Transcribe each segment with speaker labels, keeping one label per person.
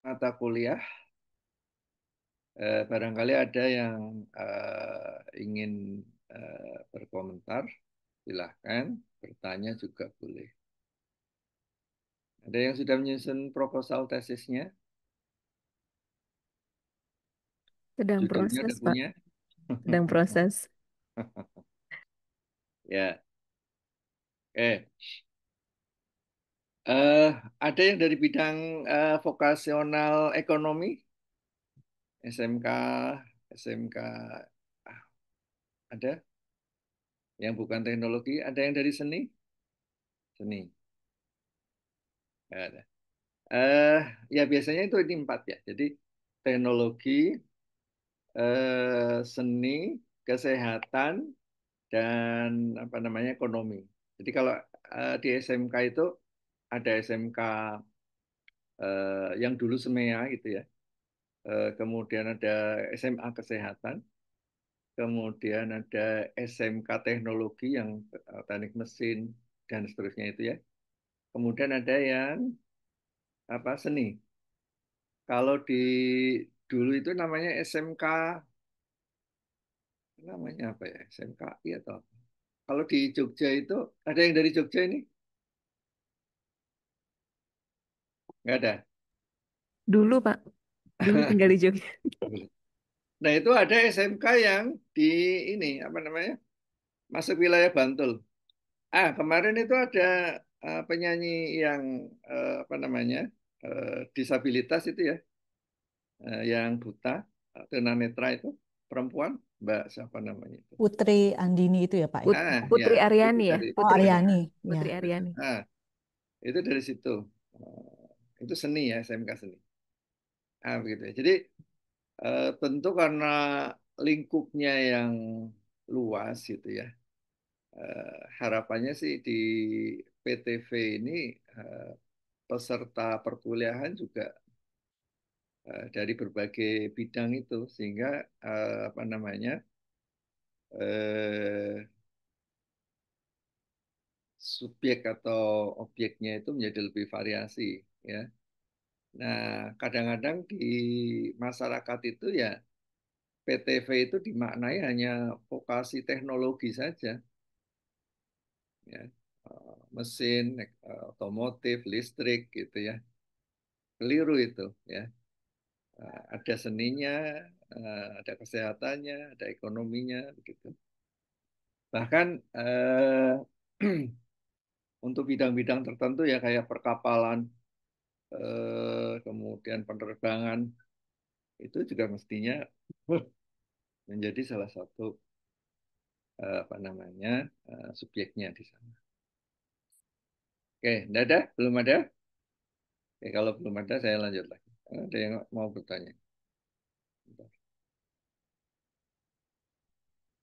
Speaker 1: mata kuliah. Barangkali ada yang ingin berkomentar, silahkan bertanya juga boleh. Ada yang sudah menyusun proposal tesisnya?
Speaker 2: Sedang
Speaker 1: Judulnya
Speaker 2: proses,
Speaker 1: udah
Speaker 2: Pak.
Speaker 1: punya?
Speaker 2: Sedang proses.
Speaker 1: Ya, oke. Eh, ada yang dari bidang vokasional ekonomi, SMK, SMK, ah, ada yang bukan teknologi, ada yang dari seni, seni, nggak ada. Ya biasanya itu ini empat ya. Jadi teknologi, seni, kesehatan, dan apa namanya ekonomi. Jadi kalau di SMK itu ada SMK yang dulu SEMEA gitu ya. Kemudian ada SMA Kesehatan, kemudian ada SMK Teknologi yang teknik mesin dan seterusnya itu ya. Kemudian ada yang apa seni. Kalau di dulu itu namanya SMK, namanya apa ya? SMKI atau apa? Kalau di Jogja itu ada yang dari Jogja ini? Nggak ada.
Speaker 2: Dulu, Pak. Dulu tinggal di Jogja.
Speaker 1: Nah itu ada SMK yang di ini apa namanya masuk wilayah Bantul. Kemarin itu ada penyanyi yang apa namanya disabilitas itu ya, yang buta, tunanetra itu perempuan, Mbak siapa namanya itu?
Speaker 3: Putri Andini itu ya Pak ya?
Speaker 1: Ya
Speaker 2: Putri
Speaker 1: itu
Speaker 2: Aryani ya,
Speaker 1: dari
Speaker 3: Oh
Speaker 2: Putri
Speaker 3: Aryani, ya.
Speaker 2: Putri Aryani.
Speaker 1: ah, itu dari situ. Itu seni ya SMK seni. Begitu ya. Jadi tentu karena lingkupnya yang luas gitu ya. Harapannya sih di PTV ini eh, peserta perkuliahan juga dari berbagai bidang itu sehingga apa namanya eh, subjek atau objeknya itu menjadi lebih variasi ya. Nah, kadang-kadang di masyarakat itu ya PTV itu dimaknai hanya vokasi teknologi saja ya. Mesin, otomotif, listrik gitu ya. Keliru itu ya. Ada seninya, ada kesehatannya, ada ekonominya begitu. Bahkan untuk bidang-bidang tertentu ya kayak perkapalan, kemudian penerbangan itu juga mestinya menjadi salah satu apa namanya subjeknya di sana. Oke, tidak ada? Belum ada? Oke, kalau belum ada saya lanjut lagi. Ada yang mau bertanya?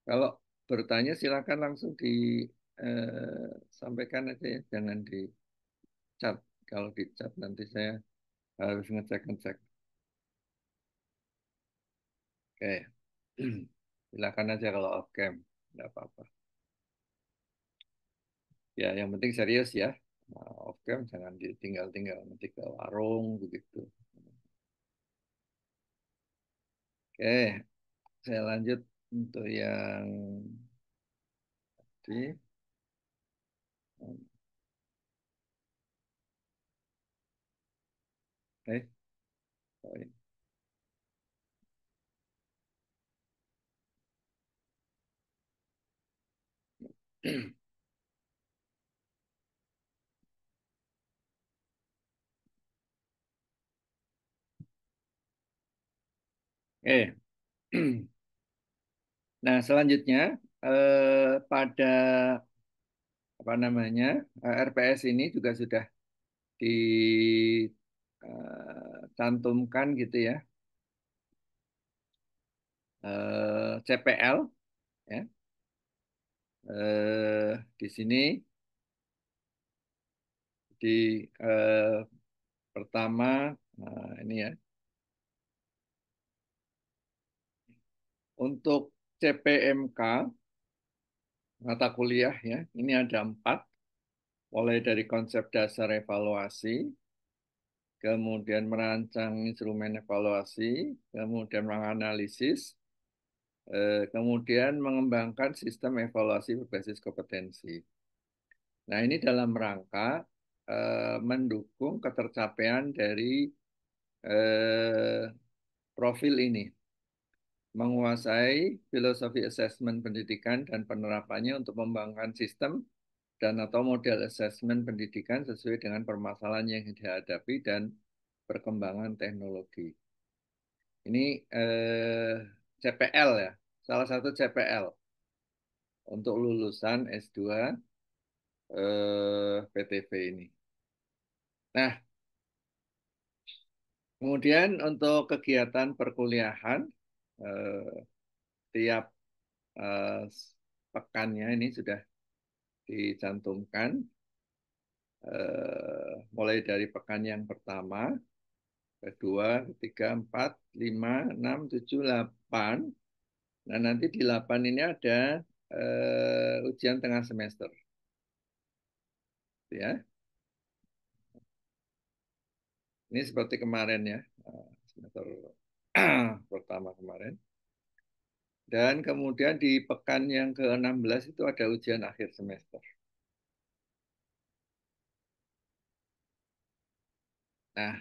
Speaker 1: Kalau bertanya silakan langsung disampaikan aja ya, jangan di chat. Kalau di chat nanti saya harus ngecek-ngecek. Oke, silakan aja kalau off cam, nggak apa-apa. Ya, yang penting serius ya. Off cam jangan ditinggal-tinggal nanti ke warung begitu. Oke, saya lanjut untuk yang di. Oke, sorry. Oke. Nah, selanjutnya pada apa namanya RPS ini juga sudah dicantumkan gitu ya CPL ya di sini di pertama ini ya untuk CPMK mata kuliah ya ini ada 4 mulai dari konsep dasar evaluasi kemudian merancang instrumen evaluasi, kemudian menganalisis, kemudian mengembangkan sistem evaluasi berbasis kompetensi. Nah, ini dalam rangka mendukung ketercapaian dari profil ini, menguasai filosofi asesmen pendidikan dan penerapannya untuk mengembangkan sistem dan atau model asesmen pendidikan sesuai dengan permasalahan yang dihadapi dan perkembangan teknologi. Ini CPL ya, salah satu CPL untuk lulusan S2 PTV ini. Nah, kemudian untuk kegiatan perkuliahan tiap eh, pekannya ini sudah dicantumkan mulai dari pekan yang pertama, kedua, ketiga, empat, lima, enam, tujuh, 8. Nah, nanti di 8 ini ada ujian tengah semester. Ya, ini seperti kemarin ya, semester pertama kemarin. Dan kemudian di pekan yang ke-16 itu ada ujian akhir semester. Nah,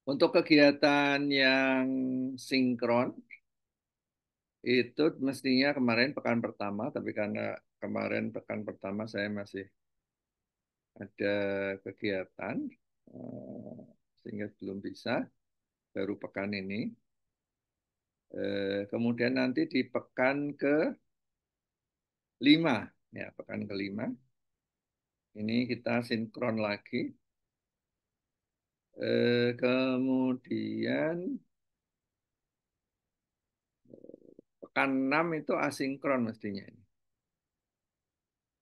Speaker 1: untuk kegiatan yang sinkron, itu mestinya kemarin pekan pertama, tapi karena kemarin pekan pertama saya masih ada kegiatan, sehingga belum bisa, baru pekan ini. Kemudian nanti di pekan ke-5, ya pekan ke-5, ini kita sinkron lagi. Kemudian pekan 6 itu asinkron mestinya.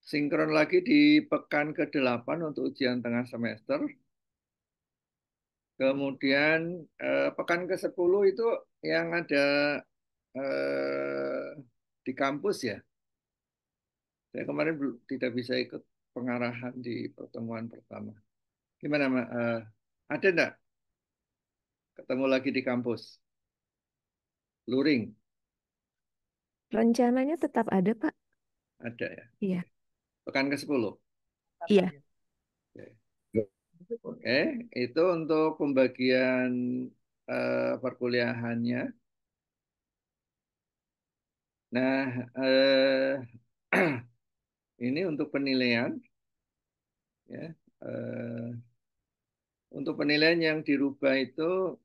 Speaker 1: Sinkron lagi di pekan ke-8 untuk ujian tengah semester. Kemudian pekan ke-10 itu yang ada di kampus ya. Saya kemarin tidak bisa ikut pengarahan di pertemuan pertama. Gimana, Mbak? Ada enggak ketemu lagi di kampus? Luring?
Speaker 2: Rencananya tetap ada, Pak.
Speaker 1: Ada ya.
Speaker 2: Iya.
Speaker 1: Pekan ke-10.
Speaker 2: Iya.
Speaker 1: Oke, itu untuk pembagian perkuliahannya. Nah, ini untuk penilaian, ya. Untuk penilaian yang dirubah itu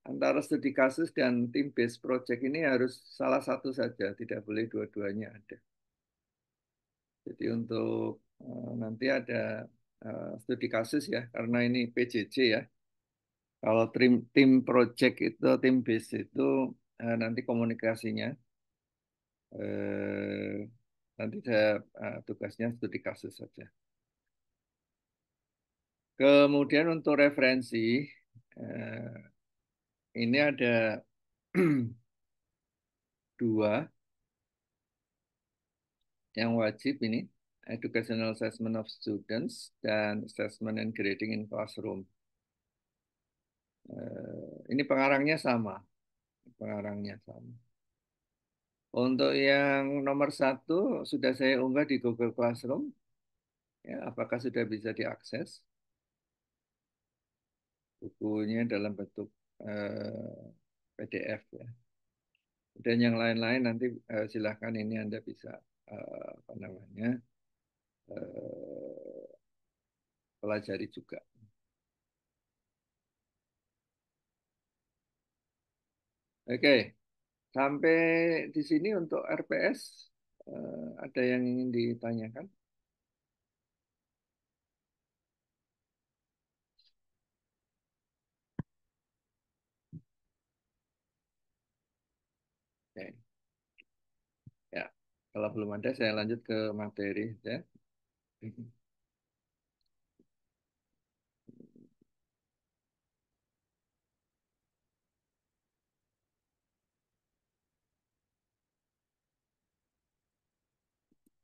Speaker 1: antara studi kasus dan tim based project ini harus salah satu saja, tidak boleh dua-duanya ada. Jadi untuk nanti ada studi kasus ya, karena ini PJJ ya. Kalau tim project itu, tim base itu nanti komunikasinya, nanti saya tugasnya studi kasus saja. Kemudian untuk referensi, ini ada dua yang wajib ini, Educational Assessment of Students dan Assessment and Grading in Classroom. Ini pengarangnya sama, pengarangnya sama. Untuk yang nomor 1 sudah saya unggah di Google Classroom. Ya, apakah sudah bisa diakses? Bukunya dalam bentuk PDF ya. Dan yang lain-lain nanti silahkan ini Anda bisa apa namanya pelajari juga. Oke, sampai di sini untuk RPS ada yang ingin ditanyakan? Oke. Ya, kalau belum ada saya lanjut ke materi ya.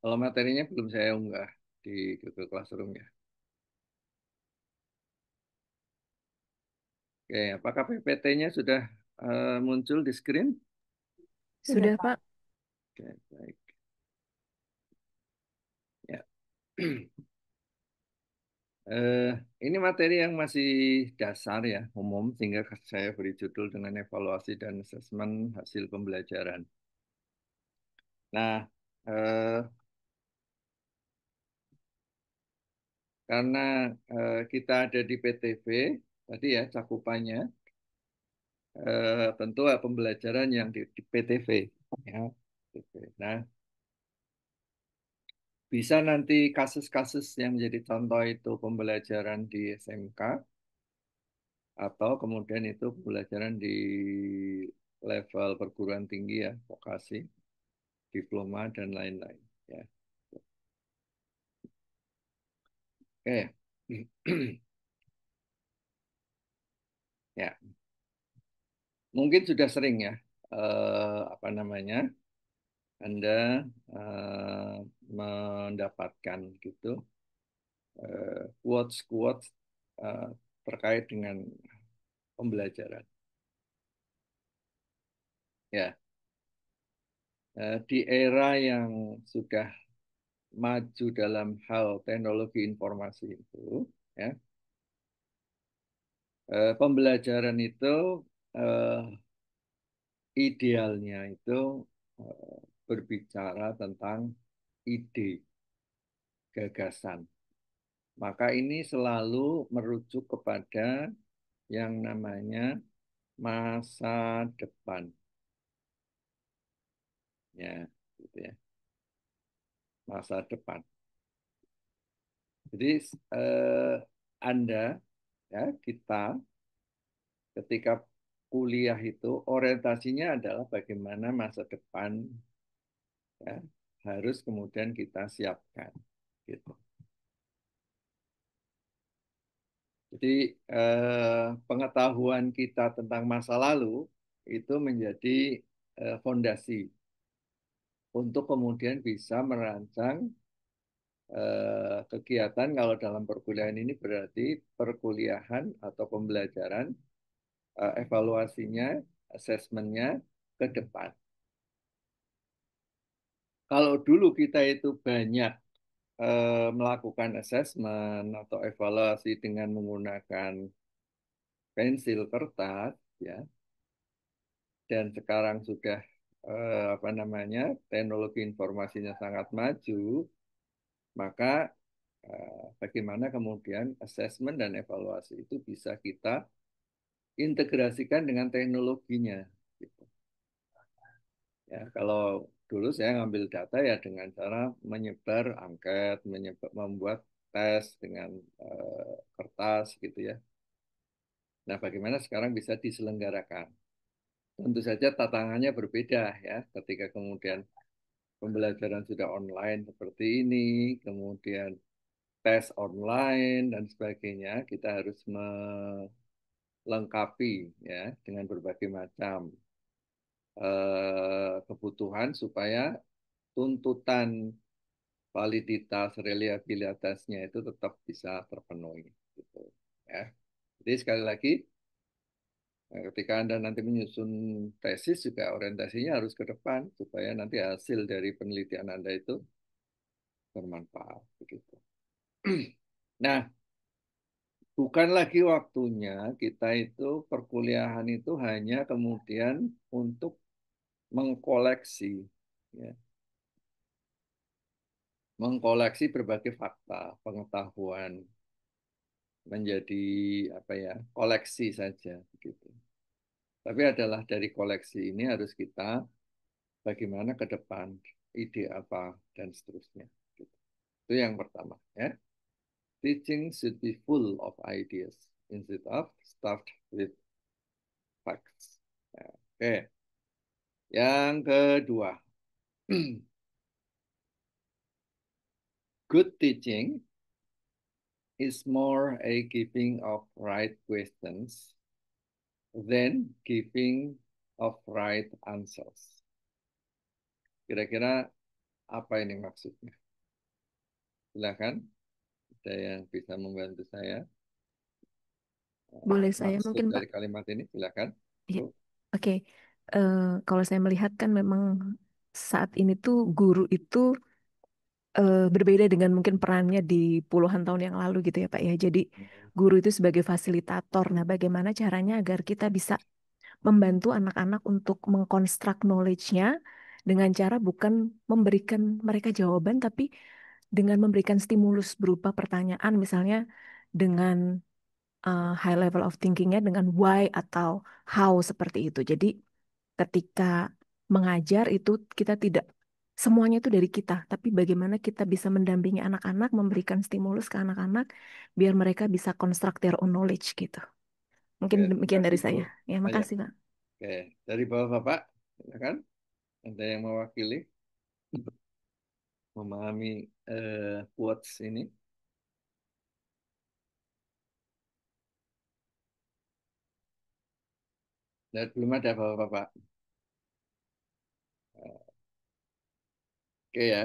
Speaker 1: Kalau materinya belum saya unggah di Google Classroom ya. Oke, apakah PPT-nya sudah muncul di screen?
Speaker 2: Sudah,
Speaker 3: Pak.
Speaker 2: Pak.
Speaker 1: Oke, baik. Ya. Eh, ini materi yang masih dasar ya, umum, sehingga saya beri judul dengan evaluasi dan asesmen hasil pembelajaran. Nah, karena kita ada di PTV, tadi ya cakupannya, tentu pembelajaran yang di PTV. Ya. PTV. Nah, bisa nanti kasus-kasus yang menjadi contoh itu pembelajaran di SMK, atau kemudian itu pembelajaran di level perguruan tinggi ya, vokasi, diploma, dan lain-lain. Ya. Oke. Ya, mungkin sudah sering ya, apa namanya, Anda mendapatkan gitu quotes-quotes eh, terkait dengan pembelajaran. Ya, di era yang sudah maju dalam hal teknologi informasi itu, ya, pembelajaran itu eh, idealnya itu berbicara tentang ide, gagasan. Maka ini selalu merujuk kepada yang namanya masa depan, ya, gitu ya, masa depan. Jadi eh, Anda, ya, kita ketika kuliah itu orientasinya adalah bagaimana masa depan, ya, harus kemudian kita siapkan, gitu. Jadi pengetahuan kita tentang masa lalu itu menjadi fondasi untuk kemudian bisa merancang kegiatan. Kalau dalam perkuliahan ini berarti perkuliahan atau pembelajaran, evaluasinya, asesmennya ke depan. Kalau dulu kita itu banyak melakukan asesmen atau evaluasi dengan menggunakan pensil kertas, ya, dan sekarang sudah apa namanya, teknologi informasinya sangat maju, maka bagaimana kemudian asesmen dan evaluasi itu bisa kita integrasikan dengan teknologinya, gitu. Ya, kalau dulu saya ngambil data ya dengan cara menyebar angket, membuat tes dengan kertas gitu ya. Nah, bagaimana sekarang bisa diselenggarakan? Tentu saja tantangannya berbeda ya, ketika kemudian pembelajaran sudah online seperti ini, kemudian tes online dan sebagainya, kita harus melengkapi ya dengan berbagai macam kebutuhan supaya tuntutan validitas, reliabilitasnya itu tetap bisa terpenuhi, gitu ya. Jadi sekali lagi, ketika Anda nanti menyusun tesis juga orientasinya harus ke depan supaya nanti hasil dari penelitian Anda itu bermanfaat, begitu. Nah, bukan lagi waktunya kita itu perkuliahan itu hanya kemudian untuk mengkoleksi, ya, mengkoleksi berbagai fakta, pengetahuan, menjadi apa ya, koleksi saja, begitu. Tapi adalah dari koleksi ini harus kita bagaimana ke depan, ide apa dan seterusnya, gitu. Itu yang pertama ya. Teaching should be full of ideas instead of stuffed with facts. Ya, oke. Yang kedua, good teaching is more a giving of right questions than giving of right answers. Kira-kira apa ini maksudnya? Silakan, ada yang bisa membantu saya.
Speaker 2: Boleh saya
Speaker 1: maksud
Speaker 2: mungkin Pak?
Speaker 1: dari kalimat ini, silakan.
Speaker 2: Iya.
Speaker 1: Bu.
Speaker 2: Oke. Kalau saya melihat kan memang saat ini tuh guru itu berbeda dengan mungkin perannya di puluhan tahun yang lalu gitu ya Pak ya. Jadi guru itu sebagai fasilitator. Nah, bagaimana caranya agar kita bisa membantu anak-anak untuk mengkonstruk knowledge-nya dengan cara bukan memberikan mereka jawaban, tapi dengan memberikan stimulus berupa pertanyaan, misalnya dengan high level of thinking-nya dengan why atau how seperti itu. Jadi ketika mengajar itu kita tidak semuanya itu dari kita, tapi bagaimana kita bisa mendampingi anak-anak, memberikan stimulus ke anak-anak biar mereka bisa construct their own knowledge gitu. Mungkin
Speaker 1: Oke, terima
Speaker 2: demikian
Speaker 1: kasih
Speaker 2: dari
Speaker 1: Bu.
Speaker 2: saya. Ya,
Speaker 1: Ah, ya.
Speaker 2: makasih Pak.
Speaker 1: Oke, dari Bapak-Bapak, silakan. Ada yang mewakili, memahami quotes ini. Dan belum ada Bapak-Bapak. Oke ya.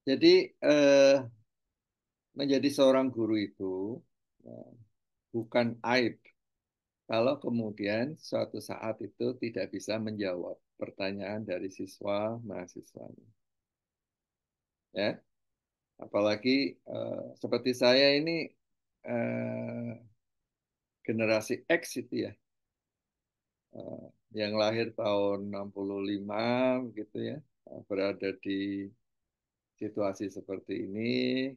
Speaker 1: Jadi menjadi seorang guru itu eh, bukan aib kalau kemudian suatu saat itu tidak bisa menjawab pertanyaan dari siswa mahasiswanya. Ya, apalagi seperti saya ini generasi X itu ya, eh, yang lahir tahun 65 gitu ya, berada di situasi seperti ini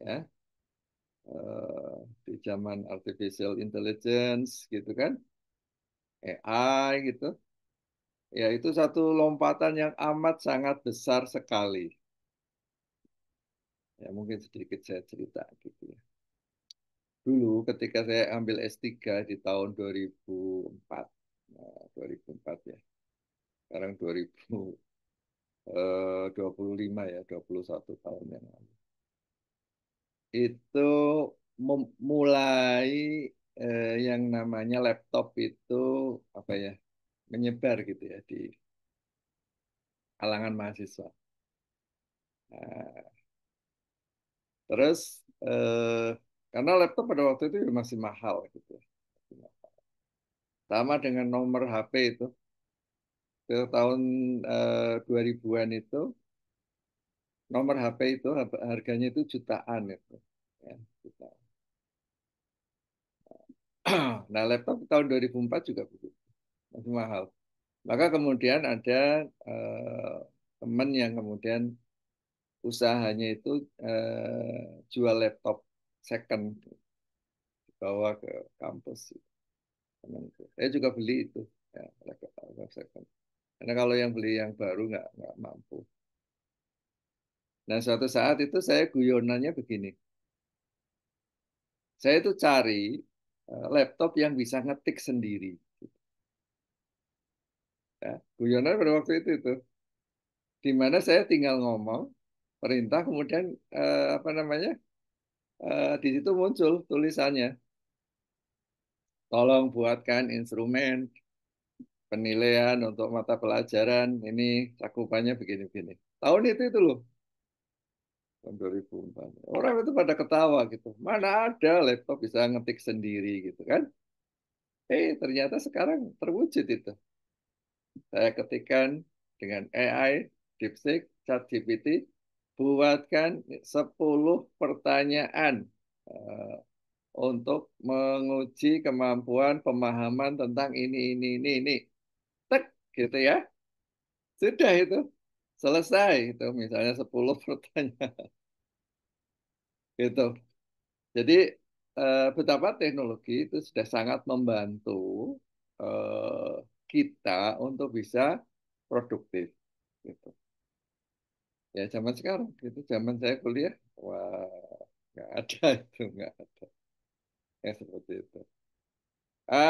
Speaker 1: ya, di zaman artificial intelligence gitu kan, AI gitu. Ya, itu satu lompatan yang amat sangat besar sekali. Ya, mungkin sedikit saya cerita gitu ya. Dulu ketika saya ambil S3 di tahun 2004, nah, 2004 ya, sekarang 2025 ya, 21 tahun yang lalu. Itu mulai yang namanya laptop itu apa ya, menyebar gitu ya di kalangan mahasiswa. Nah, terus karena laptop pada waktu itu masih mahal gitu. Sama dengan nomor HP itu. Ke tahun 2000-an itu nomor HP itu harganya itu jutaan itu. Ya, jutaan. Nah, laptop tahun 2004 juga begitu. Masih mahal. Maka kemudian ada eh, teman yang kemudian usahanya itu jual laptop second bawa ke kampus. Saya juga beli itu, ya, laptop second. Karena kalau yang beli yang baru nggak mampu. Nah, suatu saat itu saya guyonannya begini. Saya itu cari laptop yang bisa ngetik sendiri. Ya, guyonan pada waktu itu. Di mana saya tinggal ngomong, perintah, kemudian apa namanya, di situ muncul tulisannya. Tolong buatkan instrumen penilaian untuk mata pelajaran. Ini cakupannya begini-begini. Tahun itu loh. Tahun 2004. Orang itu pada ketawa gitu. Mana ada laptop bisa ngetik sendiri gitu kan. Ternyata sekarang terwujud itu. Saya ketikkan dengan AI, DeepSeek, ChatGPT, buatkan 10 pertanyaan eh, untuk menguji kemampuan pemahaman tentang ini. Tek, gitu ya. Sudah itu. Selesai itu misalnya 10 pertanyaan gitu. Jadi betapa teknologi itu sudah sangat membantu eh, kita untuk bisa produktif gitu. Ya zaman sekarang gitu, zaman saya kuliah, wah nggak ada itu, nggak ada yang seperti itu.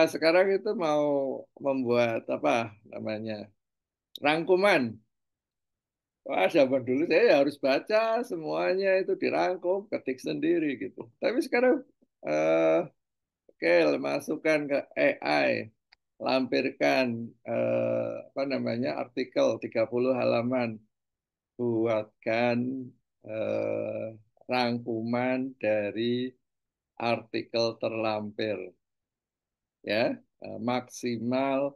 Speaker 1: Sekarang itu mau membuat apa namanya rangkuman. Wah, zaman dulu saya harus baca semuanya itu dirangkum, ketik sendiri gitu. Tapi sekarang eh, oke, masukkan ke AI, lampirkan apa namanya artikel 30 halaman, buatkan rangkuman dari artikel terlampir, ya, maksimal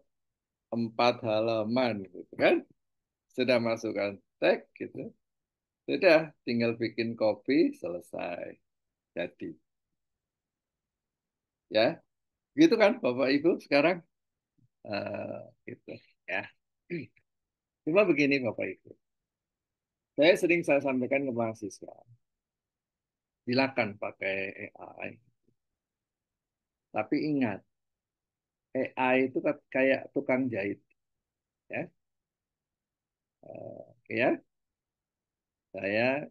Speaker 1: 4 halaman, gitu kan? Sudah masukkan tag, gitu. Sudah, tinggal bikin copy, selesai, jadi, ya, gitu kan, Bapak Ibu sekarang, Eh, gitu, ya. Cuma begini, Bapak Ibu, saya sampaikan ke mahasiswa, silakan pakai AI, tapi ingat, AI itu kayak tukang jahit, ya. Ya, saya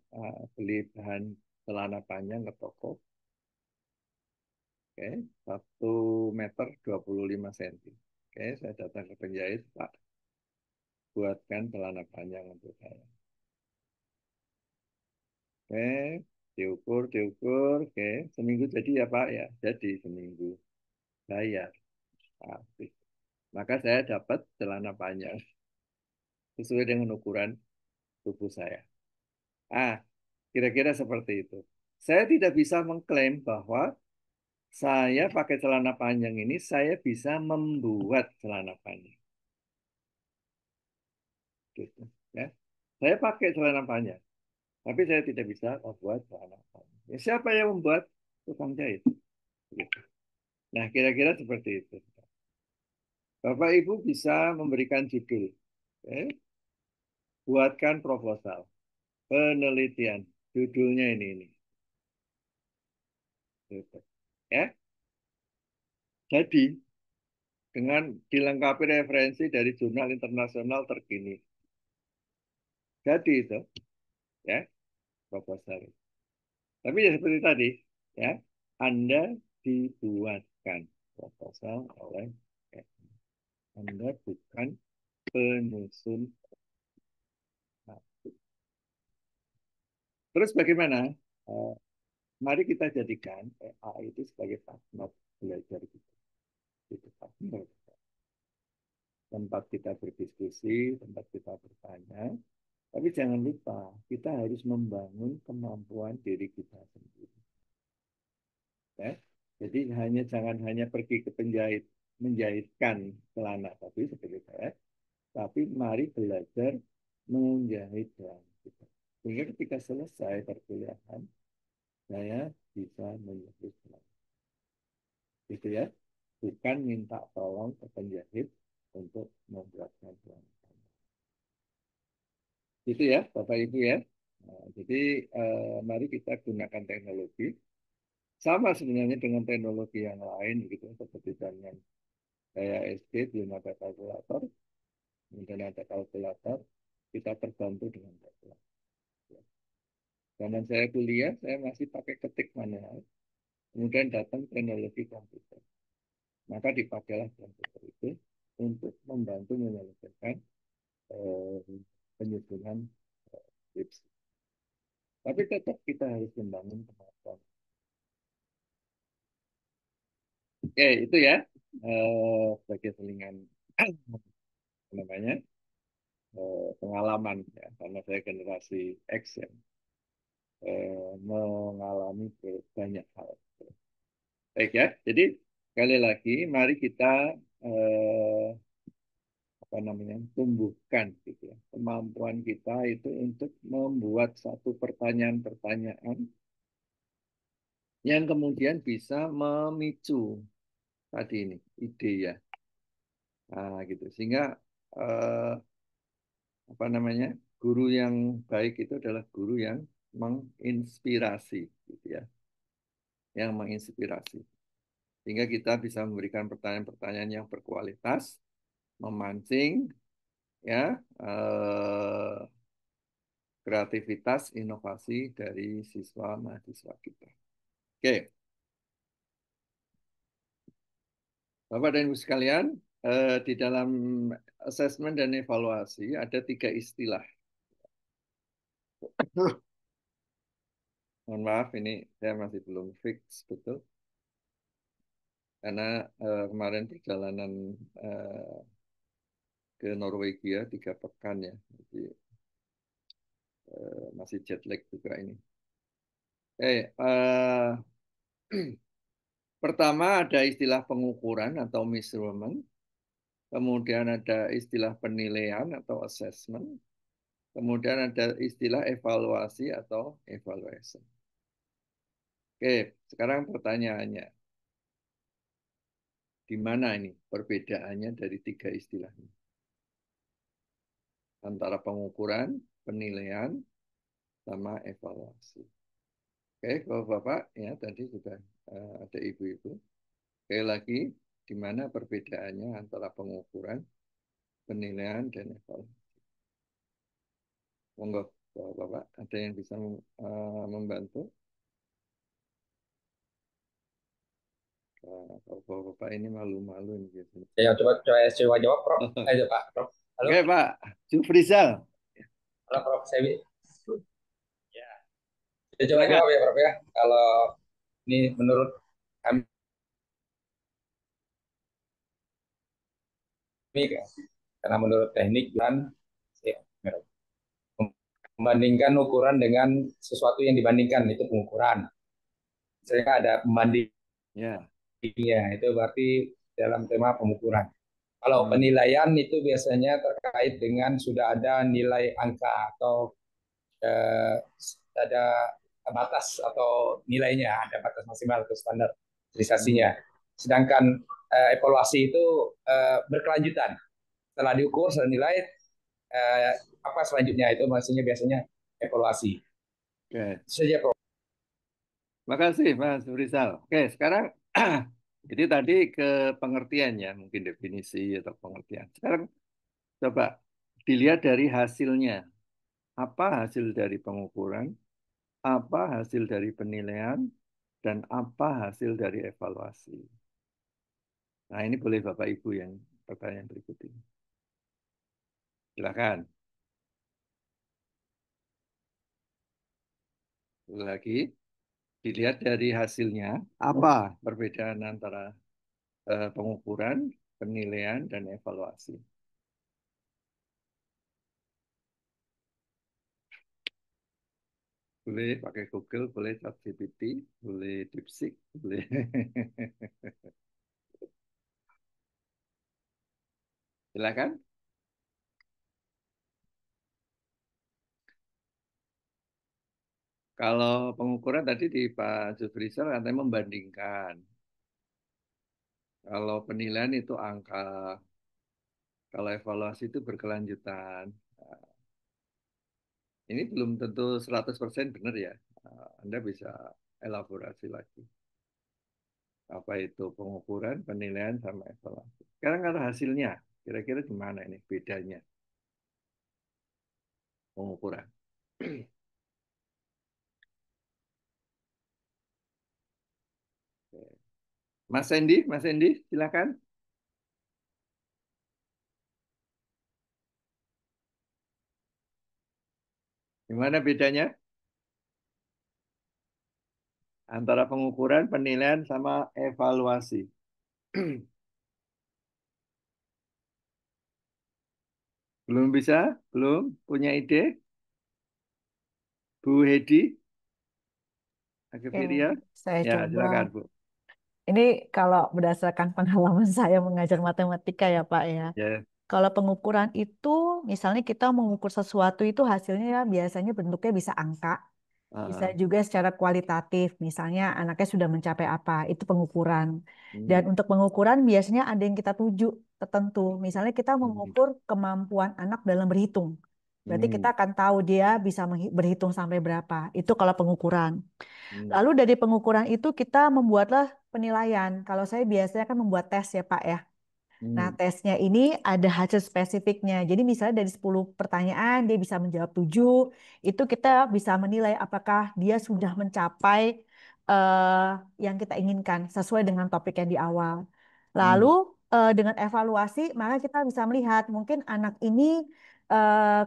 Speaker 1: beli bahan celana panjang ke toko, oke, 1 meter 25 cm. Oke, saya datang ke penjahit, Pak, buatkan celana panjang untuk saya. Oke, diukur, oke, seminggu jadi ya Pak ya, jadi seminggu, bayar, habis. Maka saya dapat celana panjang sesuai dengan ukuran tubuh saya. Ah, kira-kira seperti itu. Saya tidak bisa mengklaim bahwa saya pakai celana panjang ini, saya bisa membuat celana panjang. Gitu, ya. Saya pakai celana panjang, tapi saya tidak bisa membuat celana panjang. Ya, siapa yang membuat? Tukang jahit. Gitu. Nah, kira-kira seperti itu. Bapak Ibu bisa memberikan judul, ya. Buatkan proposal, penelitian, judulnya ini. Gitu. Ya, jadi dengan dilengkapi referensi dari jurnal internasional terkini. Jadi itu, ya, proposal. Tapi ya seperti tadi, ya, Anda dibuatkan proposal oleh Anda, bukan penyusun. Terus bagaimana? Eh, Mari kita jadikan AI itu sebagai partner belajar kita. Itu partner. Tempat kita berdiskusi, tempat kita bertanya. Tapi jangan lupa, kita harus membangun kemampuan diri kita sendiri. Ya. Jadi jangan hanya pergi ke penjahit, menjahitkan celana tapi seperti saya, tapi mari belajar menjahit celana kita. Sehingga ketika selesai perkuliahan, saya bisa menjahit celana. Gitu ya. Bukan minta tolong ke penjahit untuk membuatkan celana. Itu ya, Bapak Ibu ya. Nah, jadi mari kita gunakan teknologi. Sama sebenarnya dengan teknologi yang lain gitu, seperti dengan saya SD belum ada kalkulator, kemudian ada kalkulator, kita terbantu dengan kalkulator. Zaman saya kuliah, saya masih pakai ketik manual, kemudian datang teknologi komputer. Maka dipakailah komputer itu untuk membantu menyelesaikan eh, penyusunan skripsi. Tapi tetap kita harus membangun kemampuan. Oke, itu ya, sebagai selingan namanya pengalaman ya, karena saya generasi X ya, mengalami banyak hal. Baik ya, jadi sekali lagi mari kita eh, apa namanya tumbuhkan gitu ya kemampuan kita itu untuk membuat satu pertanyaan-pertanyaan yang kemudian bisa memicu tadi ini ide ya, nah, gitu sehingga eh, apa namanya guru yang baik itu adalah guru yang menginspirasi gitu ya, yang menginspirasi sehingga kita bisa memberikan pertanyaan-pertanyaan yang berkualitas, memancing ya kreativitas, inovasi dari siswa mahasiswa kita. Oke, Bapak dan Ibu sekalian, di dalam asesmen dan evaluasi ada 3 istilah. Mohon maaf, ini saya masih belum fix betul karena kemarin perjalanan eh, ke Norwegia 3 pekan ya, jadi masih jet lag juga ini. Pertama ada istilah pengukuran atau measurement, kemudian ada istilah penilaian atau assessment, kemudian ada istilah evaluasi atau evaluation. Oke, sekarang pertanyaannya, di mana ini perbedaannya dari tiga istilah ini? Antara pengukuran, penilaian, sama evaluasi. Oke, kalau Bapak ya tadi sudah ada ibu-ibu. Sekali lagi, di mana perbedaannya antara pengukuran, penilaian, dan evaluasi. Monggo, Bapak, ada yang bisa membantu? Kalau Bapak ini malu-malu ini biasanya.
Speaker 4: Ya, coba jawab, Prof. Ayo, Pak, Prof. Halo,
Speaker 1: Oke, Pak. Jufrizal.
Speaker 4: halo, Prof. Saya ya. Saya coba
Speaker 1: Silakan.
Speaker 4: jawab ya, Prof ya. Kalau ini menurut kami, karena menurut teknik dan ya, membandingkan ukuran dengan sesuatu yang dibandingkan itu pengukuran. Saya ada
Speaker 1: Ya.
Speaker 4: pembandingnya, itu berarti dalam tema pengukuran. Kalau penilaian itu biasanya terkait dengan sudah ada nilai angka atau ada batas atau nilainya, ada batas maksimal atau standarisasinya. Sedangkan evaluasi itu berkelanjutan. Setelah diukur, setelah nilai, apa selanjutnya itu maksudnya biasanya evaluasi.
Speaker 1: Oke.
Speaker 4: Itu saja, Prof.
Speaker 1: Makasih, Mas Rizal. Oke, sekarang jadi tadi ke pengertian ya, mungkin definisi atau pengertian. Sekarang coba dilihat dari hasilnya. Apa hasil dari pengukuran, apa hasil dari penilaian, dan apa hasil dari evaluasi. Nah, ini boleh Bapak Ibu yang pertanyaan berikut ini. Silakan. Lagi, dilihat dari hasilnya, apa perbedaan antara pengukuran, penilaian, dan evaluasi. Boleh pakai Google, boleh ChatGPT, boleh DeepSeek, boleh. Silakan. Kalau pengukuran tadi di Pak Jufrizal katanya membandingkan. Kalau penilaian itu angka. Kalau evaluasi itu berkelanjutan. Ini belum tentu 100% benar ya. Anda bisa elaborasi lagi. Apa itu pengukuran, penilaian, sama evaluasi. Sekarang kalau hasilnya, kira-kira di mana ini bedanya pengukuran? Mas Endi, silakan. Gimana bedanya antara pengukuran, penilaian, sama evaluasi? Belum bisa? Belum? Punya ide? Bu Hedi,
Speaker 3: Oke,
Speaker 1: Akeviria?
Speaker 3: saya
Speaker 1: Ya,
Speaker 3: coba.
Speaker 1: silakan Bu.
Speaker 3: Ini kalau berdasarkan pengalaman saya mengajar matematika ya Pak ya.
Speaker 1: Ya.
Speaker 3: Kalau pengukuran itu, misalnya kita mengukur sesuatu itu hasilnya ya biasanya bentuknya bisa angka, bisa
Speaker 1: Ah,
Speaker 3: juga secara kualitatif. Misalnya anaknya sudah mencapai apa, itu pengukuran. Dan
Speaker 1: hmm,
Speaker 3: untuk pengukuran biasanya ada yang kita tuju tertentu. Misalnya kita
Speaker 1: hmm,
Speaker 3: mengukur kemampuan anak dalam berhitung. Berarti kita
Speaker 1: hmm,
Speaker 3: akan tahu dia bisa berhitung sampai berapa. Itu kalau pengukuran.
Speaker 1: hmm,
Speaker 3: Lalu dari pengukuran itu kita membuatlah penilaian. Kalau saya biasanya kan membuat tes ya Pak ya. Nah,
Speaker 1: hmm,
Speaker 3: tesnya ini ada hasil spesifiknya. Jadi misalnya dari 10 pertanyaan dia bisa menjawab 7, itu kita bisa menilai apakah dia sudah mencapai eh, yang kita inginkan sesuai dengan topik yang di awal. Lalu
Speaker 1: hmm,
Speaker 3: dengan evaluasi, maka kita bisa melihat mungkin anak ini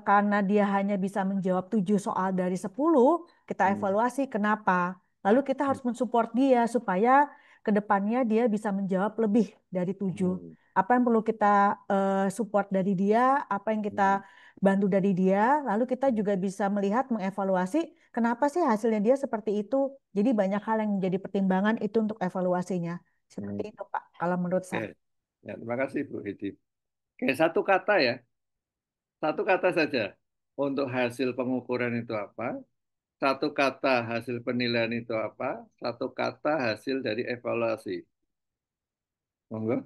Speaker 3: karena dia hanya bisa menjawab 7 soal dari 10, kita
Speaker 1: hmm,
Speaker 3: evaluasi kenapa. Lalu kita harus mensupport dia supaya ke depannya dia bisa menjawab lebih dari 7.
Speaker 1: Hmm.
Speaker 3: Apa yang perlu kita support dari dia, apa yang kita bantu dari dia, lalu kita juga bisa melihat, mengevaluasi kenapa sih hasilnya dia seperti itu. Jadi banyak hal yang menjadi pertimbangan itu untuk evaluasinya. Seperti
Speaker 1: Hmm.
Speaker 3: itu, Pak, kalau menurut
Speaker 1: Oke.
Speaker 3: saya.
Speaker 1: Ya, terima kasih Bu Hedi. Oke, satu kata ya. Satu kata saja. Untuk hasil pengukuran itu apa? Satu kata hasil penilaian itu apa? Satu kata hasil dari evaluasi. Monggo.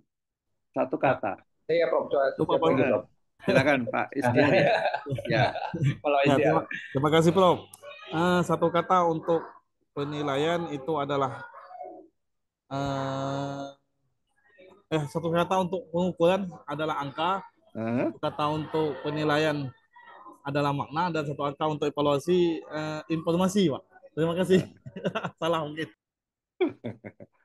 Speaker 1: Satu
Speaker 4: Nah,
Speaker 1: kata.
Speaker 4: saya Prof,
Speaker 5: Coba
Speaker 4: siapa
Speaker 5: Prof.
Speaker 4: lagi
Speaker 1: Nah,
Speaker 4: Prof?
Speaker 1: silakan Pak Isdian ya. Ya.
Speaker 4: Kalau
Speaker 5: Ya,
Speaker 4: ideal.
Speaker 5: terima kasih Prof. Satu kata untuk penilaian itu adalah eh, satu kata untuk pengukuran adalah angka,
Speaker 1: Hah?
Speaker 5: satu kata untuk penilaian adalah makna, dan satu angka untuk evaluasi informasi, Pak. Terima kasih. Salah mungkin.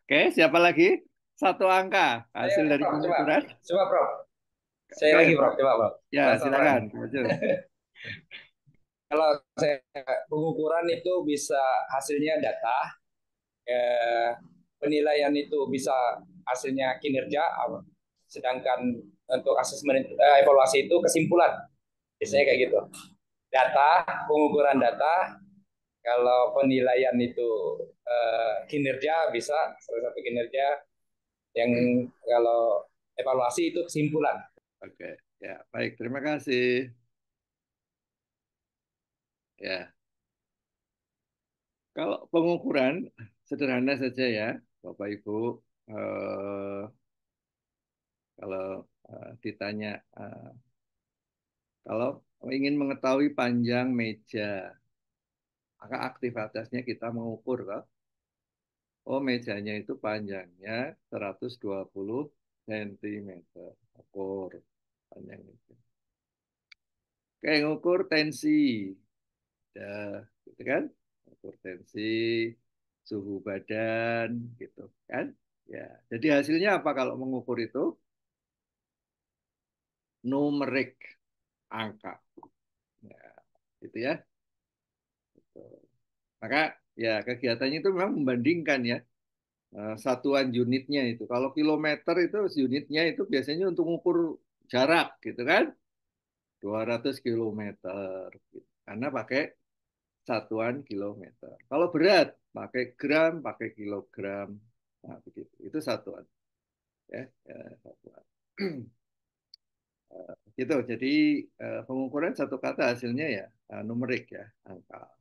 Speaker 1: Oke, siapa lagi? Satu angka
Speaker 4: Saya
Speaker 1: hasil dari
Speaker 4: Prof,
Speaker 1: pengukuran.
Speaker 4: coba Prof. Saya
Speaker 1: Oke,
Speaker 4: lagi
Speaker 1: Pak.
Speaker 4: Prof, coba Prof.
Speaker 1: Ya,
Speaker 4: Penasaran.
Speaker 1: silakan. Maju.
Speaker 4: Kalau saya pengukuran itu bisa hasilnya data, eh, penilaian itu bisa hasilnya kinerja, sedangkan untuk asesmen evaluasi itu kesimpulan. Biasanya kayak gitu. Data, pengukuran data, kalau penilaian itu kinerja bisa salah satu kinerja, yang kalau evaluasi itu kesimpulan.
Speaker 1: Oke, ya, baik. Terima kasih. Ya, kalau pengukuran sederhana saja ya, Bapak Ibu. Eh, kalau ditanya, kalau ingin mengetahui panjang meja, maka aktivitasnya kita mengukur, kan? Oh, mejanya itu panjangnya 120 cm. Ukur panjang meja. Oke, ngukur tensi. Ya, gitu kan? Ukur tensi, suhu badan, gitu kan? Ya, jadi hasilnya apa kalau mengukur itu? Numerik, angka. Ya, gitu ya. Maka ya kegiatannya itu memang membandingkan ya satuan unitnya itu. Kalau kilometer itu unitnya itu biasanya untuk mengukur jarak gitu kan. 200 kilometer. Gitu. Karena pakai satuan kilometer. Kalau berat pakai gram, pakai kilogram. Nah, begitu. Itu satuan. Ya, ya satuan. Gitu. Jadi pengukuran satu kata hasilnya ya numerik ya, angka.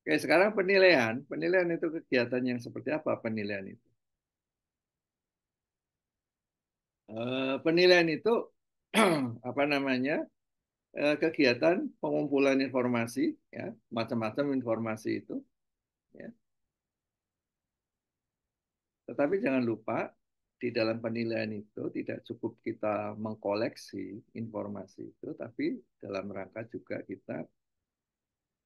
Speaker 1: Oke, sekarang penilaian. Penilaian itu kegiatan yang seperti apa penilaian itu? Penilaian itu apa namanya? Kegiatan pengumpulan informasi ya, macam-macam informasi itu ya. Tetapi jangan lupa di dalam penilaian itu tidak cukup kita mengkoleksi informasi itu, tapi dalam rangka juga kita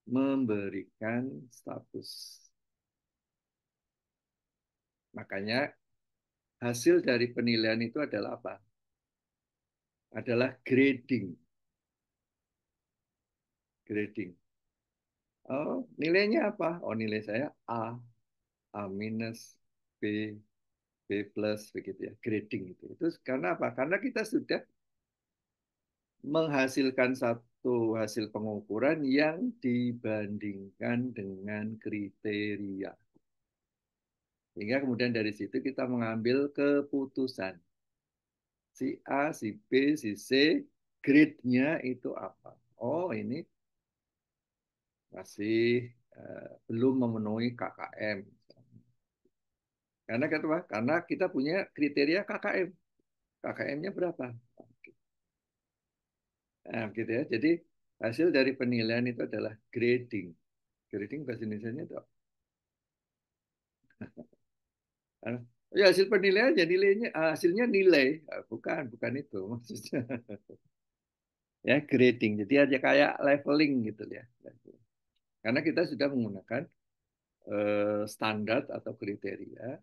Speaker 1: memberikan status. Makanya hasil dari penilaian itu adalah apa? Adalah grading. Grading. Oh, nilainya apa? Oh, nilai saya A, A minus, B, B plus, begitu ya. Grading itu. Itu karena apa? Karena kita sudah menghasilkan satu hasil pengukuran yang dibandingkan dengan kriteria. Sehingga kemudian dari situ kita mengambil keputusan. Si A, si B, si C, grade-nya itu apa? Oh, ini masih belum memenuhi KKM. Karena kenapa? Karena kita punya kriteria KKM. KKM-nya berapa? Nah, gitu ya. Jadi hasil dari penilaian itu adalah grading. Grading bahasa Indonesia itu apa? Ya hasil penilaian jadi nilainya hasilnya nilai. Bukan itu maksudnya. Ya grading. Jadi ada kayak leveling gitu ya. Karena kita sudah menggunakan standar atau kriteria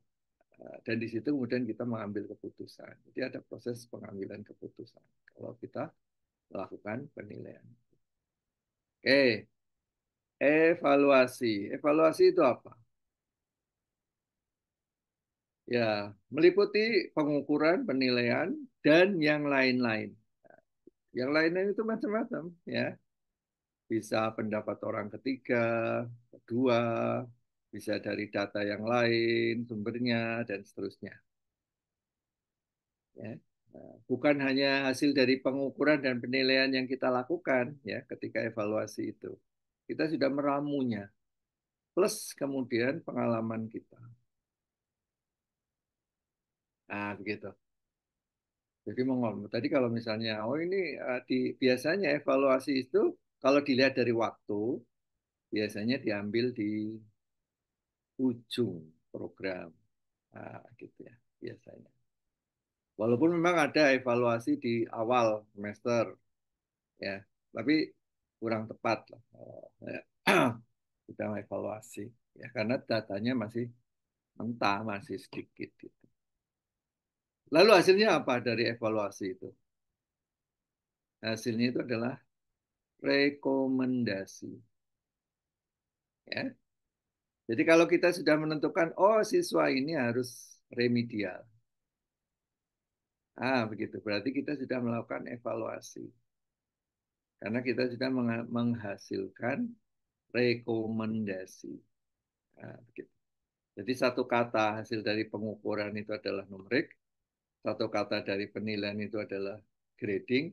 Speaker 1: dan di situ kemudian kita mengambil keputusan. Jadi ada proses pengambilan keputusan kalau kita melakukan penilaian. Oke, evaluasi. Evaluasi itu apa? Ya, meliputi pengukuran, penilaian, dan yang lain-lain. Yang lain-lain itu macam-macam, ya. Bisa pendapat orang ketiga, kedua, bisa dari data yang lain, sumbernya, dan seterusnya. Ya. Nah, bukan hanya hasil dari pengukuran dan penilaian yang kita lakukan, ya, ketika evaluasi itu. Kita sudah meramunya, plus kemudian pengalaman kita. Nah, begitu. Jadi tadi kalau misalnya, oh ini biasanya evaluasi itu kalau dilihat dari waktu, biasanya diambil di ujung program, nah, gitu ya biasanya. Walaupun memang ada evaluasi di awal semester, ya, tapi kurang tepat lah. Kita evaluasi, ya, karena datanya masih mentah, masih sedikit. Gitu. Lalu hasilnya apa dari evaluasi itu? Hasilnya itu adalah rekomendasi. Ya. Jadi kalau kita sudah menentukan, oh siswa ini harus remedial. Begitu. Berarti kita sudah melakukan evaluasi. Karena kita sudah menghasilkan rekomendasi. Begitu. Jadi satu kata hasil dari pengukuran itu adalah numerik, satu kata dari penilaian itu adalah grading,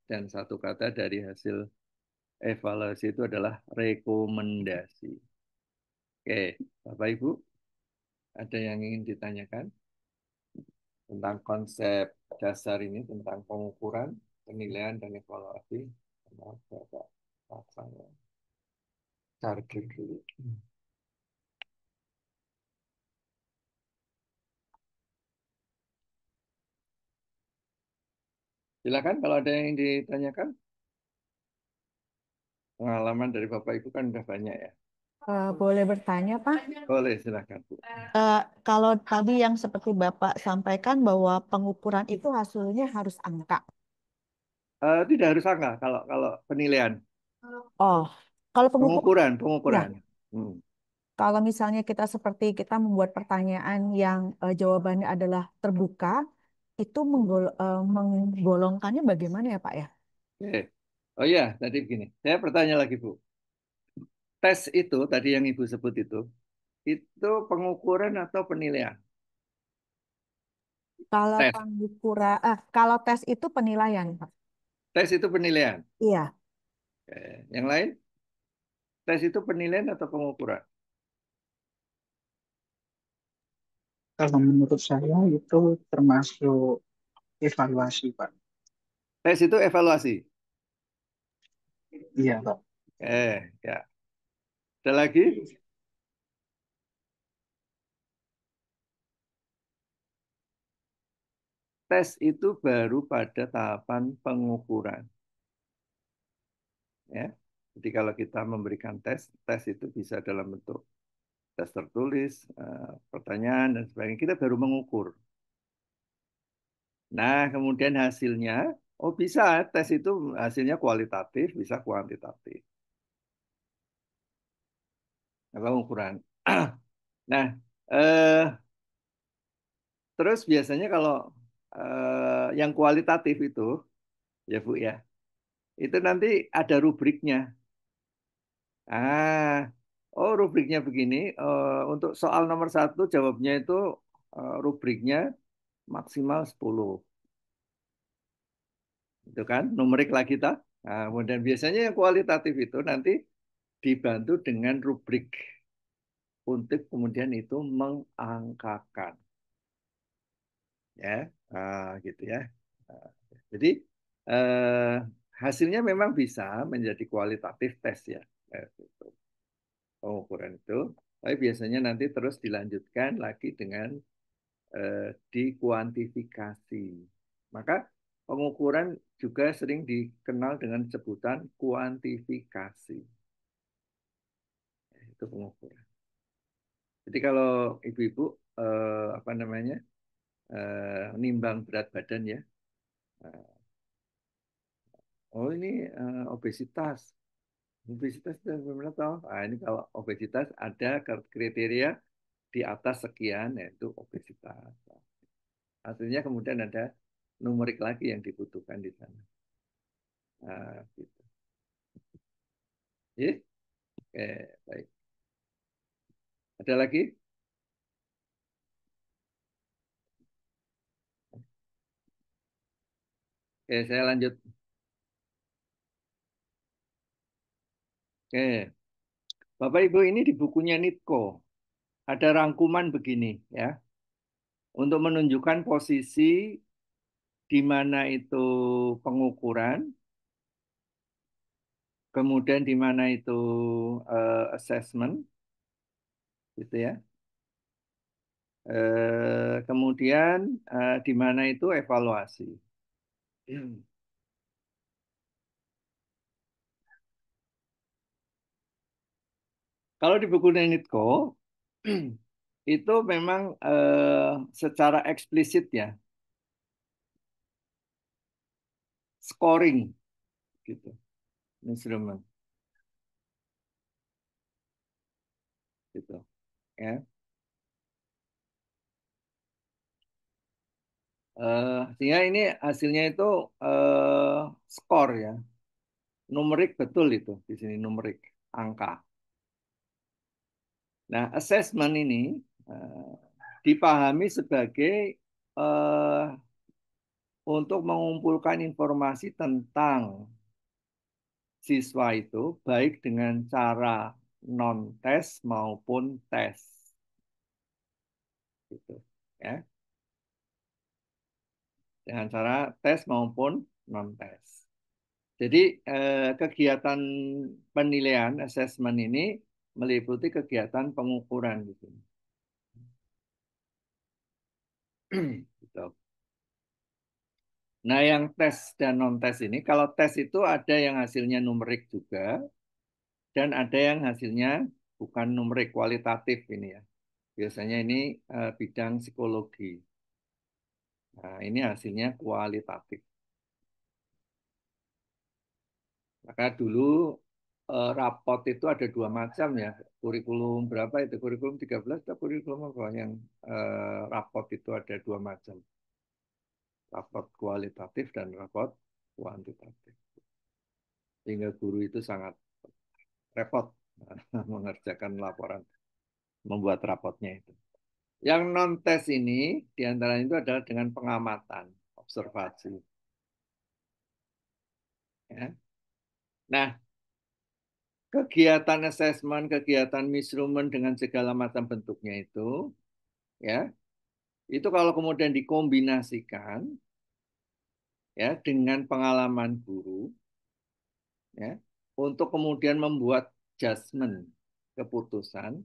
Speaker 1: dan satu kata dari hasil evaluasi itu adalah rekomendasi. Oke, Bapak Ibu, ada yang ingin ditanyakan tentang konsep dasar ini, tentang pengukuran, penilaian, dan evaluasi? Bapak rasanya target dulu. Silakan kalau ada yang ditanyakan. Pengalaman dari Bapak Ibu kan udah banyak ya.
Speaker 3: Boleh bertanya, Pak?
Speaker 1: Boleh, silakan Bu.
Speaker 3: Kalau tadi yang seperti Bapak sampaikan bahwa pengukuran itu hasilnya harus angka.
Speaker 1: Tidak harus angka kalau kalau penilaian.
Speaker 3: Oh, kalau pengukuran,
Speaker 1: Pengukuran,
Speaker 3: ya.
Speaker 1: pengukuran. Hmm.
Speaker 3: Kalau misalnya kita seperti kita membuat pertanyaan yang jawabannya adalah terbuka, itu menggolongkannya bagaimana ya, Pak ya?
Speaker 1: Oke. Oh iya, tadi begini. Saya bertanya lagi Bu. Tes itu tadi yang Ibu sebut itu pengukuran atau penilaian?
Speaker 3: Kalau
Speaker 1: Tes.
Speaker 3: pengukuran, kalau tes itu penilaian, Pak.
Speaker 1: Tes itu penilaian.
Speaker 3: Iya.
Speaker 1: Oke. Yang lain? Tes itu penilaian atau pengukuran?
Speaker 6: Kalau menurut saya itu termasuk evaluasi, Pak.
Speaker 1: Tes itu evaluasi.
Speaker 6: Iya, Pak.
Speaker 1: Ya. Ada lagi? Tes itu baru pada tahapan pengukuran. Ya. Jadi kalau kita memberikan tes, tes itu bisa dalam bentuk tes tertulis, pertanyaan dan sebagainya. Kita baru mengukur. Nah, kemudian hasilnya, oh bisa tes itu hasilnya kualitatif, bisa kuantitatif. Nah, pengukuran. Nah, eh, terus biasanya kalau yang kualitatif itu, ya Bu ya, itu nanti ada rubriknya. Ah, oh rubriknya begini. Untuk soal nomor satu jawabnya itu rubriknya maksimal 10. Itu kan numerik lagi tak? Nah, kemudian biasanya yang kualitatif itu nanti dibantu dengan rubrik untuk kemudian itu mengangkakan. Ya, gitu ya. Ah, jadi eh, hasilnya memang bisa menjadi kualitatif tes ya. Gitu. Pengukuran itu. Tapi biasanya nanti terus dilanjutkan lagi dengan dikuantifikasi. Maka pengukuran juga sering dikenal dengan sebutan kuantifikasi. Itu pengukuran. Jadi kalau ibu-ibu apa namanya nimbang berat badan ya, oh ini obesitas. Obesitas itu benar tahu. Ini kalau obesitas ada kriteria di atas sekian yaitu obesitas. Artinya kemudian ada numerik lagi yang dibutuhkan di sana. Nah, gitu. Ya, oke, baik. Ada lagi? Oke, saya lanjut. Oke, Bapak Ibu ini di bukunya Nitko ada rangkuman begini ya, untuk menunjukkan posisi di mana itu pengukuran, kemudian di mana itu assessment, gitu ya. Kemudian di mana itu evaluasi. Kalau di buku Nitko itu memang secara eksplisit ya scoring gitu instrumen gitu ya. Sehingga ini hasilnya itu skor ya, numerik betul itu di sini numerik angka. Nah, assessment ini eh, dipahami sebagai eh, untuk mengumpulkan informasi tentang siswa itu baik dengan cara non tes maupun tes, gitu ya, dengan cara tes maupun non tes. Jadi kegiatan penilaian asesmen ini meliputi kegiatan pengukuran gitu. Gitu. Nah, yang tes dan non tes ini, kalau tes itu ada yang hasilnya numerik juga dan ada yang hasilnya bukan numerik, kualitatif ini ya. Biasanya ini bidang psikologi. Nah, ini hasilnya kualitatif. Maka dulu rapot itu ada dua macam ya. Kurikulum berapa itu? Kurikulum 13 atau kurikulum apa? Yang rapot itu ada dua macam. Rapot kualitatif dan rapot kuantitatif. Sehingga guru itu sangat repot mengerjakan laporan, membuat rapotnya itu. Yang non-tes ini diantaranya itu adalah dengan pengamatan, observasi. Ya. Nah, kegiatan assessment, kegiatan measurement dengan segala macam bentuknya itu, ya, itu kalau kemudian dikombinasikan ya dengan pengalaman guru, ya, untuk kemudian membuat judgement, keputusan,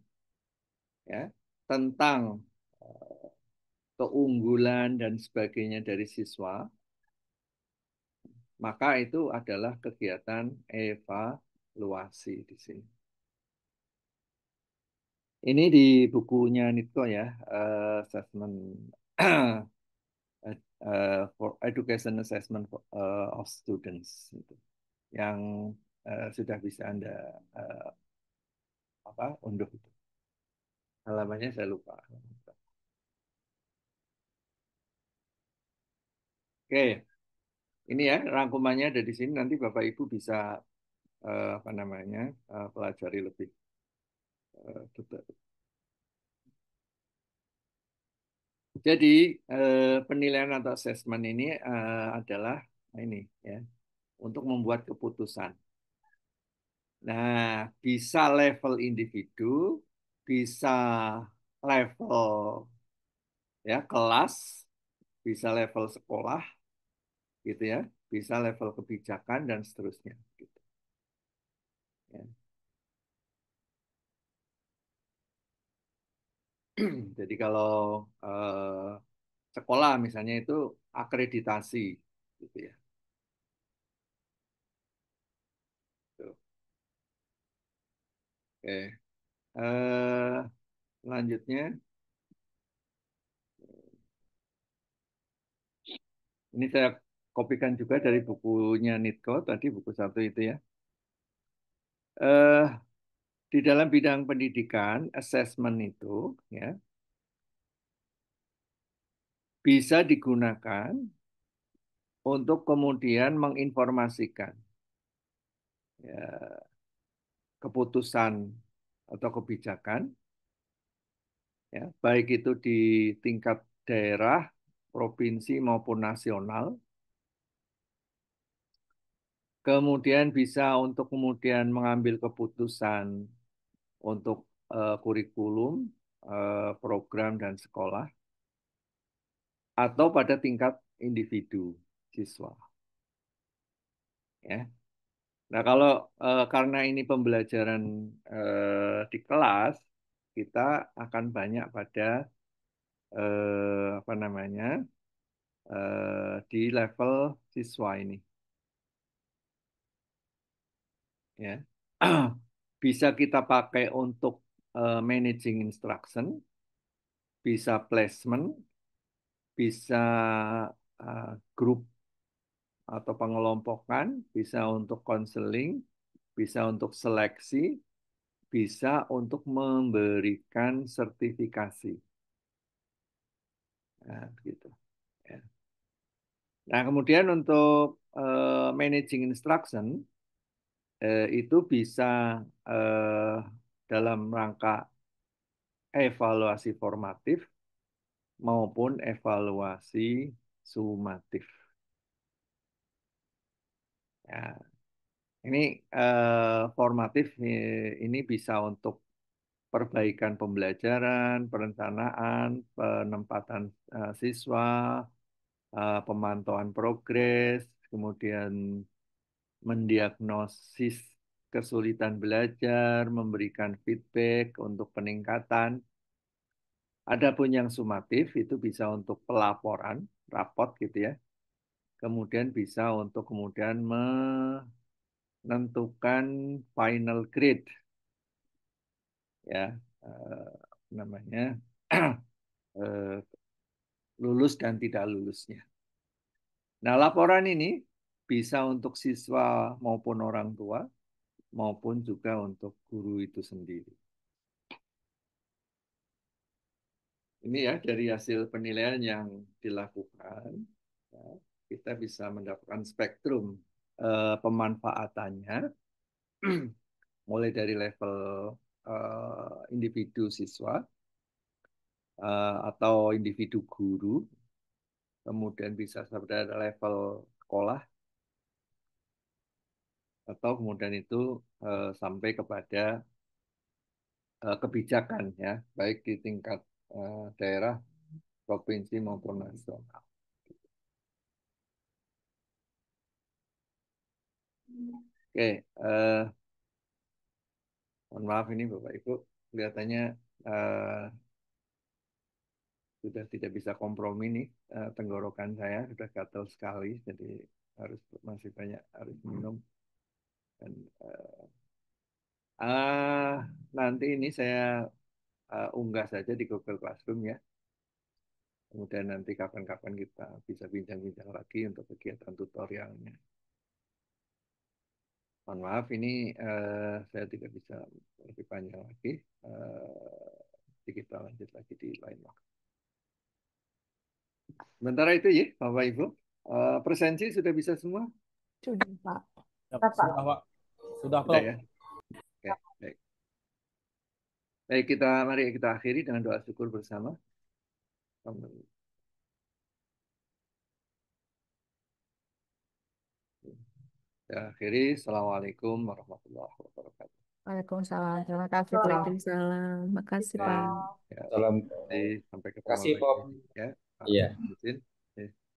Speaker 1: ya, tentang keunggulan dan sebagainya dari siswa, maka itu adalah kegiatan evaluasi di sini. Ini di bukunya Nitko ya, assessment for education assessment of students itu, yang sudah bisa Anda unduh itu. Halamannya saya lupa. Oke, ini ya rangkumannya ada di sini. Nanti Bapak Ibu bisa pelajari lebih detail. Jadi penilaian atau assessment ini adalah ini ya untuk membuat keputusan. Nah, bisa level individu, bisa level ya kelas, bisa level sekolah, gitu ya, bisa level kebijakan dan seterusnya. Gitu. Ya. Jadi kalau sekolah misalnya itu akreditasi, gitu ya. Tuh. Oke. Selanjutnya, ini saya kopikan juga dari bukunya Nitko tadi buku satu itu ya. di dalam bidang pendidikan, assessment itu ya bisa digunakan untuk kemudian menginformasikan ya, keputusan atau kebijakan, ya, baik itu di tingkat daerah, provinsi maupun nasional. Kemudian bisa untuk kemudian mengambil keputusan untuk kurikulum, program dan sekolah, atau pada tingkat individu siswa. Ya. Nah, kalau karena ini pembelajaran di kelas, kita akan banyak pada apa namanya di level siswa ini, ya. Bisa kita pakai untuk managing instruction, bisa placement, bisa grup atau pengelompokan, bisa untuk konseling, bisa untuk seleksi, bisa untuk memberikan sertifikasi. Nah, begitu. Ya. Nah, kemudian untuk managing instruction itu bisa dalam rangka evaluasi formatif maupun evaluasi sumatif. Ya, ini formatif ini bisa untuk perbaikan pembelajaran, perencanaan, penempatan siswa, pemantauan progres, kemudian mendiagnosis kesulitan belajar, memberikan feedback untuk peningkatan. Adapun yang sumatif itu bisa untuk pelaporan, rapot gitu ya. Kemudian bisa untuk kemudian menentukan final grade, ya, namanya lulus dan tidak lulusnya. Nah, laporan ini bisa untuk siswa maupun orang tua, maupun juga untuk guru itu sendiri. Ini ya dari hasil penilaian yang dilakukan, ya, kita bisa mendapatkan spektrum pemanfaatannya, mulai dari level individu siswa atau individu guru, kemudian bisa pada level sekolah, atau kemudian itu sampai kepada kebijakan ya, baik di tingkat daerah, provinsi maupun nasional. Oke, mohon maaf ini Bapak Ibu, kelihatannya sudah tidak bisa kompromi nih, tenggorokan saya sudah gatal sekali, jadi harus masih banyak harus minum. Dan nanti ini saya unggah saja di Google Classroom ya. Kemudian nanti kapan-kapan kita bisa bincang-bincang lagi untuk kegiatan tutorialnya. Mohon maaf ini saya tidak bisa lebih panjang lagi. Nanti kita lanjut lagi di lain waktu. Sementara itu ya, Bapak Ibu, presensi sudah bisa semua?
Speaker 3: Sudah, Pak.
Speaker 5: Sudah, Pak. Sudah,
Speaker 1: Sudah
Speaker 5: Prof.
Speaker 1: ya. Oke, baik. Baik, mari kita akhiri dengan doa syukur bersama. Kita akhiri. Assalamualaikum warahmatullahi wabarakatuh.
Speaker 3: Waalaikumsalam. Terima kasih, Prof.
Speaker 2: Waalaikumsalam. Makasih,
Speaker 1: Oke,
Speaker 2: Pak.
Speaker 1: ya,
Speaker 4: Salam.
Speaker 1: sampai
Speaker 4: Terima
Speaker 1: ketemu
Speaker 4: kasih,
Speaker 1: lagi.
Speaker 4: Prof.
Speaker 1: Ya, Pak
Speaker 4: Iya.
Speaker 1: Husin.